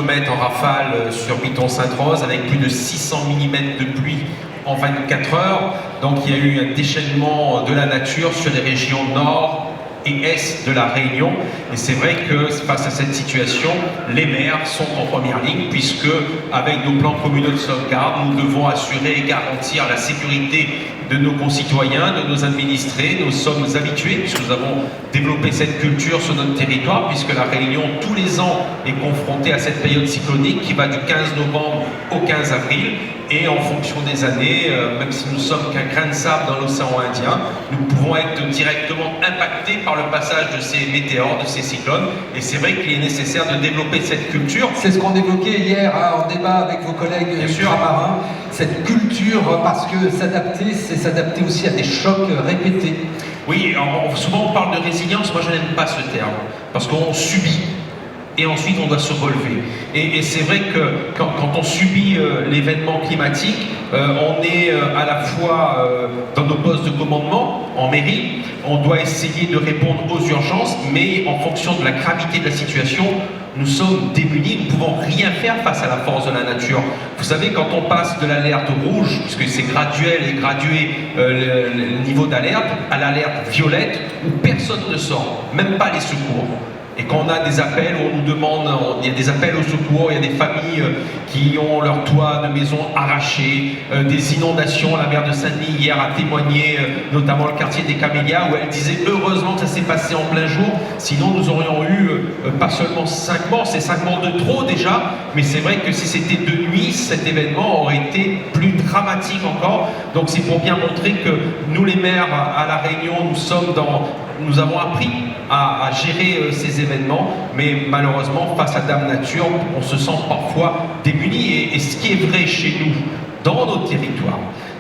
km en rafale sur Piton-Sainte-Rose, avec plus de 600 mm de pluie en 24 heures. Donc il y a eu un déchaînement de la nature sur les régions nord et est de la Réunion. Et c'est vrai que face à cette situation, les maires sont en première ligne, puisque avec nos plans communaux de sauvegarde, nous devons assurer et garantir la sécurité de nos concitoyens, de nos administrés. Nous sommes habitués, puisque nous avons développé cette culture sur notre territoire, puisque la Réunion, tous les ans, est confrontée à cette période cyclonique qui va du 15 novembre au 15 avril. Et en fonction des années, même si nous sommes qu'un grain de sable dans l'océan Indien, nous pouvons être directement impactés par le passage de ces météores, de ces cyclones. Et c'est vrai qu'il est nécessaire de développer cette culture. C'est ce qu'on évoquait hier en débat avec vos collègues ultramarins. Cette culture, parce que s'adapter, c'est s'adapter aussi à des chocs répétés. Oui, souvent on parle de résilience, moi je n'aime pas ce terme, parce qu'on subit. Et ensuite on doit se relever. Et c'est vrai que quand on subit l'événement climatique, on est à la fois dans nos postes de commandement, en mairie, on doit essayer de répondre aux urgences, mais en fonction de la gravité de la situation, nous sommes démunis, nous ne pouvons rien faire face à la force de la nature. Vous savez, quand on passe de l'alerte rouge, puisque c'est graduel et gradué le niveau d'alerte, à l'alerte violette, où personne ne sort, même pas les secours. Et quand on a des appels où on nous demande, il y a des appels au secours, il y a des familles qui ont leur toit de maison arraché, des inondations. La maire de Saint-Denis hier a témoigné, notamment le quartier des Camélias, où elle disait heureusement que ça s'est passé en plein jour, sinon nous aurions eu pas seulement 5 morts, c'est 5 morts de trop déjà, mais c'est vrai que si c'était de nuit, cet événement aurait été plus dramatique encore. Donc c'est pour bien montrer que nous les maires à La Réunion, nous avons appris à gérer ces événements, mais malheureusement, face à Dame Nature, on se sent parfois démunis. Et ce qui est vrai chez nous, dans nos territoires,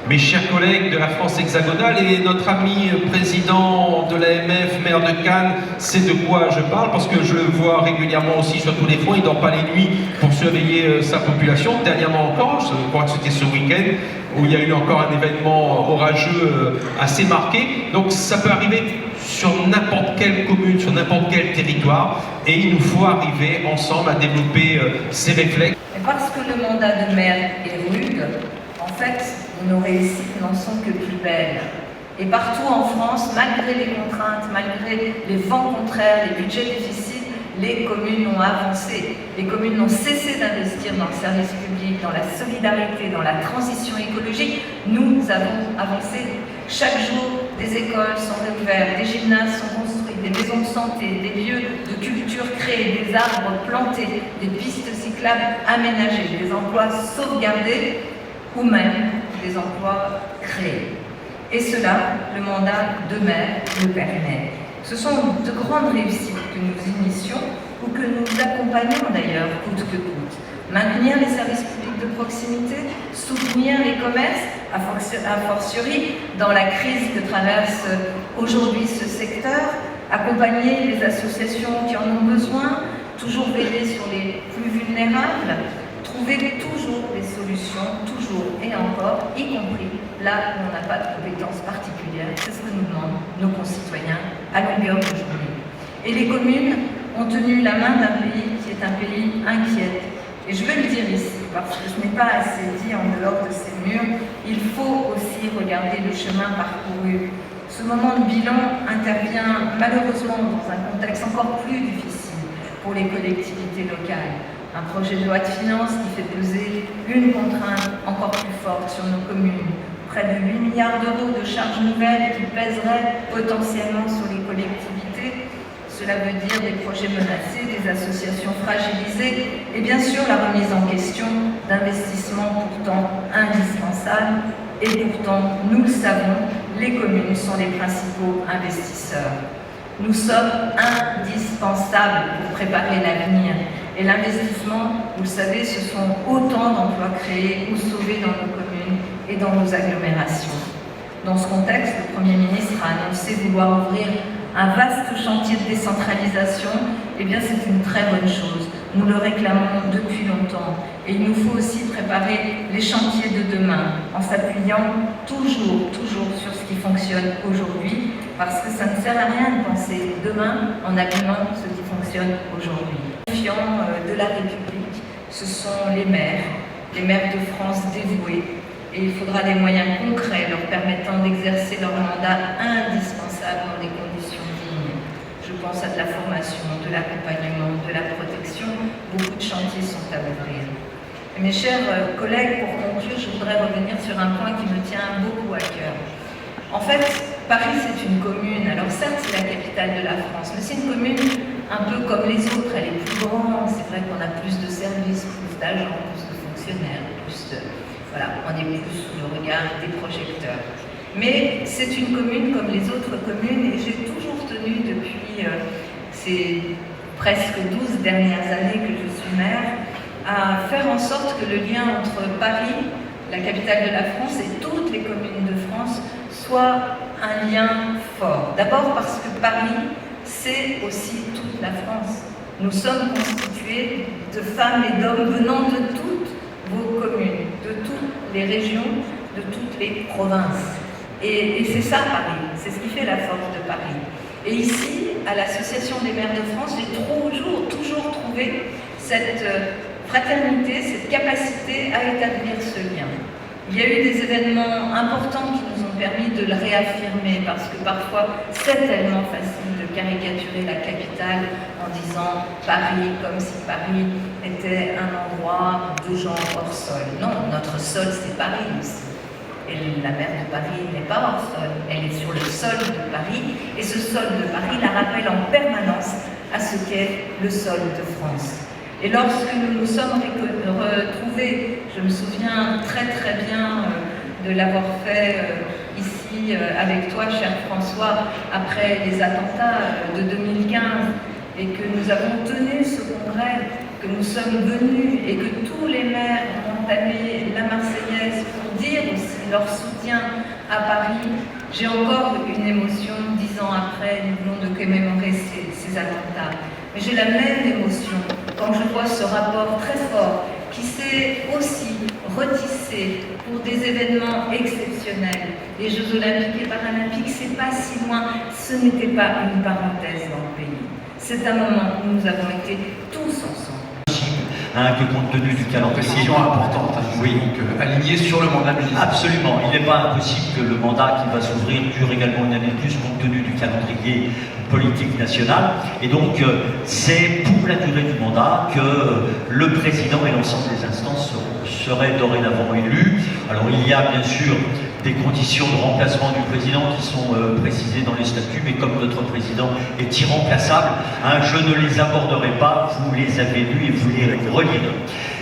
mes chers collègues de la France hexagonale et notre ami président de l'AMF, maire de Cannes, sait de quoi je parle, parce que je le vois régulièrement aussi sur tous les fronts, il ne dort pas les nuits pour surveiller sa population. Dernièrement encore, je crois que c'était ce week-end, où il y a eu encore un événement orageux assez marqué. Donc ça peut arriver sur n'importe quelle commune, sur n'importe quel territoire, et il nous faut arriver ensemble à développer ces réflexes. Et parce que le mandat de maire est rude, en fait, nos réussites n'en sont que plus belles. Et partout en France, malgré les contraintes, malgré les vents contraires, les budgets difficiles, les communes ont avancé. Les communes n'ont cessé d'investir dans le service public, dans la solidarité, dans la transition écologique. Nous avons avancé. Chaque jour, des écoles sont réouvertes, des gymnases sont construits, des maisons de santé, des lieux de culture créés, des arbres plantés, des pistes cyclables aménagées, des emplois sauvegardés ou même des emplois créés. Et cela, le mandat de maire le permet. Ce sont de grandes réussites que nous initions ou que nous accompagnons d'ailleurs coûte que coûte. Maintenir les services publics de proximité, soutenir les commerces, a fortiori dans la crise que traverse aujourd'hui ce secteur, accompagner les associations qui en ont besoin, toujours veiller sur les plus vulnérables, trouver toujours des solutions, toujours et encore, y compris là où on n'a pas de compétences particulières. C'est ce que nous demandent nos concitoyens à longueur de journée. Et les communes ont tenu la main d'un pays qui est un pays inquiet. Et je veux le dire ici, parce que ce n'est pas assez dit en dehors de ces murs, il faut aussi regarder le chemin parcouru. Ce moment de bilan intervient malheureusement dans un contexte encore plus difficile pour les collectivités locales. Un projet de loi de finances qui fait peser une contrainte encore plus forte sur nos communes. Près de 8 milliards d'euros de charges nouvelles qui pèseraient potentiellement sur les collectivités. Cela veut dire des projets menacés, des associations fragilisées et bien sûr la remise en question d'investissements pourtant indispensables. Et pourtant, nous le savons, les communes sont les principaux investisseurs. Nous sommes indispensables pour préparer l'avenir. Et l'investissement, vous le savez, ce sont autant d'emplois créés ou sauvés dans nos communes et dans nos agglomérations. Dans ce contexte, le Premier ministre a annoncé vouloir ouvrir un vaste chantier de décentralisation. Eh bien, c'est une très bonne chose. Nous le réclamons depuis longtemps. Et il nous faut aussi préparer les chantiers de demain en s'appuyant toujours sur ce qui fonctionne aujourd'hui, parce que ça ne sert à rien de penser demain en abîmant ce qui fonctionne aujourd'hui. De la République ce sont les maires de France dévoués, et il faudra des moyens concrets leur permettant d'exercer leur mandat indispensable dans des conditions dignes. Je pense à de la formation, de l'accompagnement, de la protection. Beaucoup de chantiers sont à ouvrir. Et mes chers collègues, pour conclure, je voudrais revenir sur un point qui me tient beaucoup à cœur. En fait, Paris, c'est une commune. Alors certes, c'est la capitale de la France, mais c'est une commune un peu comme les autres. Elle est plus grande. C'est vrai qu'on a plus de services, plus d'agents, plus de fonctionnaires, voilà, on est plus sous le regard des projecteurs. Mais c'est une commune comme les autres communes, et j'ai toujours tenu depuis ces presque 12 dernières années que je suis maire à faire en sorte que le lien entre Paris, la capitale de la France, et toutes les communes de France soit un lien fort. D'abord parce que Paris, c'est aussi toute la France. Nous sommes constitués de femmes et d'hommes venant de toutes vos communes, de toutes les régions, de toutes les provinces. Et c'est ça Paris, c'est ce qui fait la force de Paris. Et ici, à l'Association des maires de France, j'ai toujours trouvé cette fraternité, cette capacité à établir ce lien. Il y a eu des événements importants qui nous ont permis de le réaffirmer, parce que parfois c'est tellement facile de caricaturer la capitale en disant Paris comme si Paris était un endroit de gens hors sol. Non, notre sol c'est Paris aussi. Et la mer de Paris n'est pas hors sol, elle est sur le sol de Paris, et ce sol de Paris la rappelle en permanence à ce qu'est le sol de France. Et lorsque nous nous sommes retrouvés, je me souviens très bien de l'avoir fait ici avec toi, cher François, après les attentats de 2015, et que nous avons tenu ce congrès, que nous sommes venus et que tous les maires ont entamé la Marseillaise pour dire aussi leur soutien à Paris. J'ai encore une émotion 10 ans après, nous venons de commémorer ces attentats. Mais j'ai la même émotion quand je vois ce rapport très fort qui s'est aussi retissé pour des événements exceptionnels. Les Jeux Olympiques et Paralympiques, c'est pas si loin, ce n'était pas une parenthèse dans le pays. C'est un moment où nous avons été tous ensemble. Que compte tenu du calendrier. Décision importante, oui, donc alignée sur le mandat municipal. Absolument, il n'est pas impossible que le mandat qui va s'ouvrir dure également une année de plus compte tenu du calendrier politique national. Et donc, c'est pour la durée du mandat que le président et l'ensemble des instances seraient dorénavant élus. Alors, il y a bien sûr des conditions de remplacement du président qui sont précisées dans les statuts, mais comme notre président est irremplaçable, je ne les aborderai pas, vous les avez lus et vous les relirez.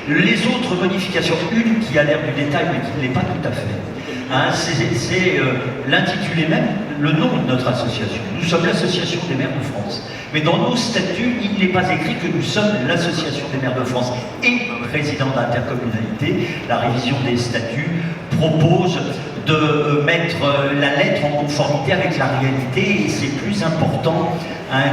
Les autres modifications, une qui a l'air du détail mais qui ne l'est pas tout à fait, c'est l'intitulé même, le nom de notre association. Nous sommes l'Association des maires de France. Mais dans nos statuts, il n'est pas écrit que nous sommes l'Association des maires de France et président d'intercommunalité. La révision des statuts propose de mettre la lettre en conformité avec la réalité, et c'est plus important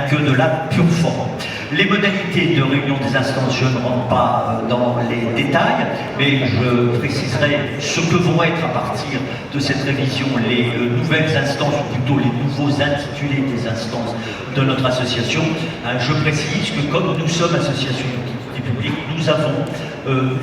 que de la pure forme. Les modalités de réunion des instances, je ne rentre pas dans les détails, mais je préciserai ce que vont être à partir de cette révision les nouvelles instances, ou plutôt les nouveaux intitulés des instances de notre association. Je précise que comme nous sommes association d'utilité publique, nous avons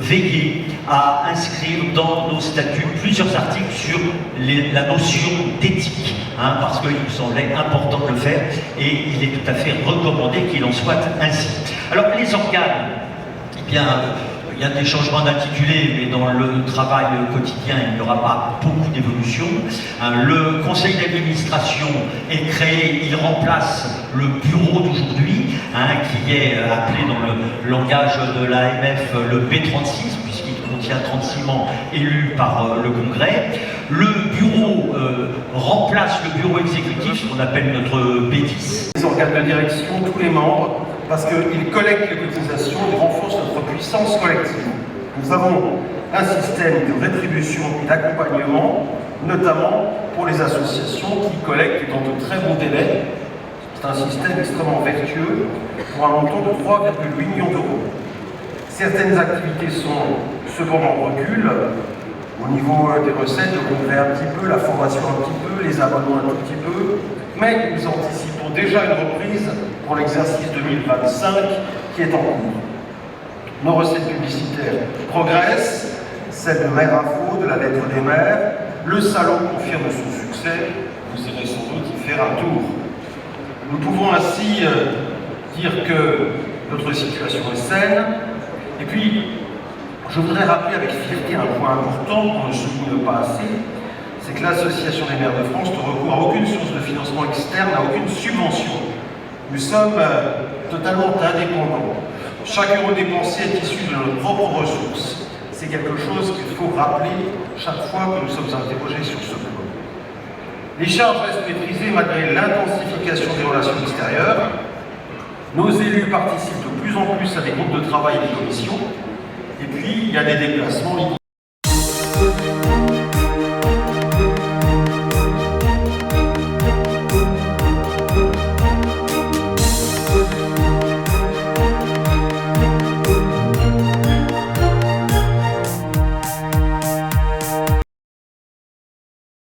veillé à inscrire dans nos statuts plusieurs articles sur la notion d'éthique, parce qu'il nous semblait important de le faire et il est tout à fait recommandé qu'il en soit ainsi. Alors les organes, eh bien, il y a des changements d'intitulé, mais dans le travail quotidien, il n'y aura pas beaucoup d'évolution. Le conseil d'administration est créé, il remplace le bureau d'aujourd'hui, qui est appelé dans le langage de l'AMF le B36, puisqu'il contient 36 membres élus par le Congrès. Le bureau remplace le bureau exécutif, ce qu'on appelle notre B10. Les organes de direction, tous les membres, parce qu'ils collectent les cotisations et renforcent notre puissance collective. Nous avons un système de rétribution et d'accompagnement, notamment pour les associations qui collectent dans de très bons délais. C'est un système extrêmement vertueux pour un montant de 3,8 millions d'euros. Certaines activités sont cependant en recul. Au niveau des recettes, le congrès un petit peu, la formation un petit peu, les abonnements un tout petit peu, mais nous anticipons déjà une reprise pour l'exercice 2025 qui est en cours. Nos recettes publicitaires progressent, celle de Maire Info, de la Lettre des maires. Le salon confirme son succès. Vous irez sans doute y faire un tour. Nous pouvons ainsi dire que notre situation est saine. Et puis, je voudrais rappeler avec fierté un point important qu'on ne souligne pas assez, c'est que l'Association des maires de France ne recourt à aucune source de financement externe, à aucune subvention. Nous sommes totalement indépendants. Chaque euro dépensé est issu de nos propres ressources. C'est quelque chose qu'il faut rappeler chaque fois que nous sommes interrogés sur ce point. Les charges restent maîtrisées malgré l'intensification des relations extérieures. Nos élus participent de plus en plus à des groupes de travail et des commissions. Et puis, il y a des déplacements.